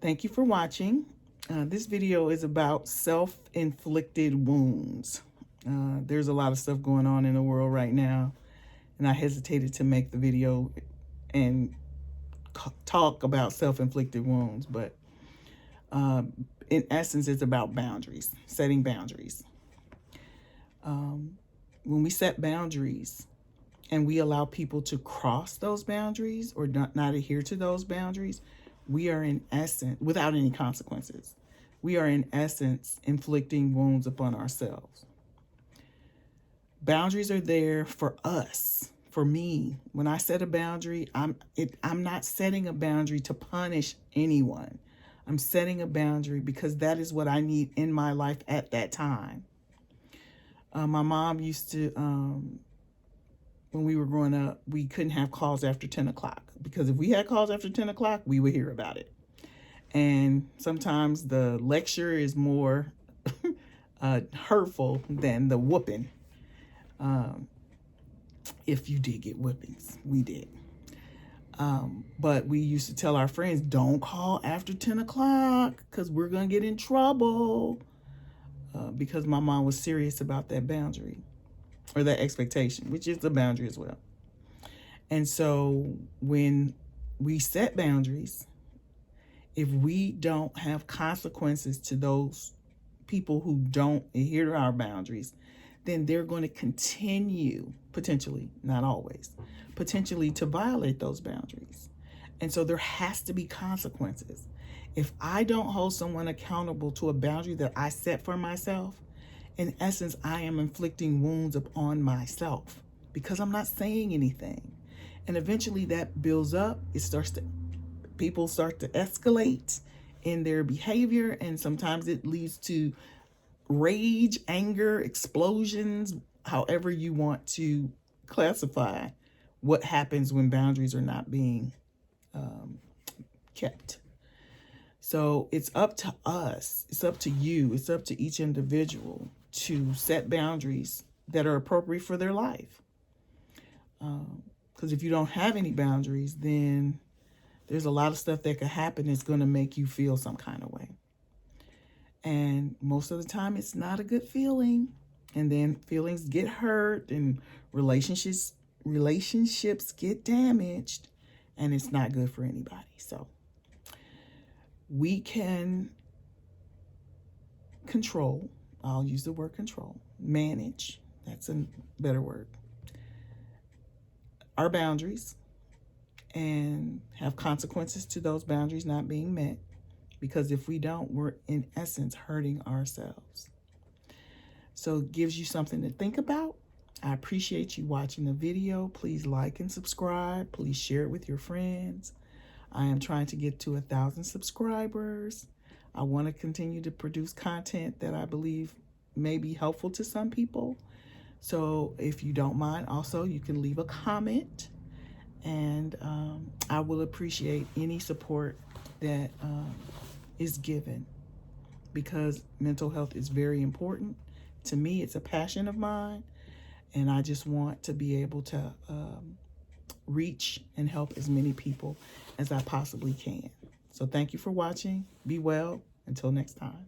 Thank you for watching. This video is about self-inflicted wounds. There's a lot of stuff going on in the world right now, and I hesitated to make the video and talk about self-inflicted wounds, but in essence, it's about boundaries, setting boundaries. When we set boundaries and we allow people to cross those boundaries or not adhere to those boundaries, we are in essence, without any consequences, we are in essence inflicting wounds upon ourselves. Boundaries are there for us. For me, when I set a boundary, I'm not setting a boundary to punish anyone. I'm setting a boundary because that is what I need in my life at that time. My mom used to, when we were growing up, we couldn't have calls after 10 o'clock because if we had calls after 10 o'clock, we would hear about it. And sometimes the lecture is more hurtful than the whooping. If you did get whippings, we did. But we used to tell our friends, don't call after 10 o'clock because we're going to get in trouble. Because my mom was serious about that boundary or that expectation, which is a boundary as well. And so when we set boundaries, if we don't have consequences to those people who don't adhere to our boundaries, then they're going to continue, potentially, not always, potentially to violate those boundaries. And so there has to be consequences. If I don't hold someone accountable to a boundary that I set for myself, in essence, I am inflicting wounds upon myself because I'm not saying anything. And eventually that builds up. People start to escalate in their behavior, and sometimes it leads to rage, anger, explosions, however you want to classify what happens when boundaries are not being kept. So it's up to us, it's up to you, it's up to each individual to set boundaries that are appropriate for their life. Because if you don't have any boundaries, then there's a lot of stuff that could happen that's going to make you feel some kind of way. And most of the time, it's not a good feeling. And then feelings get hurt and relationships get damaged, and it's not good for anybody. So we can control, I'll use the word control, manage, that's a better word, our boundaries and have consequences to those boundaries not being met. Because if we don't, we're in essence hurting ourselves. So it gives you something to think about. I appreciate you watching the video. Please like and subscribe. Please share it with your friends. I am trying to get to 1,000 subscribers. I want to continue to produce content that I believe may be helpful to some people. So if you don't mind, also, you can leave a comment. And I will appreciate any support that is given, because mental health is very important. To me, it's a passion of mine. And I just want to be able to reach and help as many people as I possibly can. So thank you for watching. Be well. Until next time.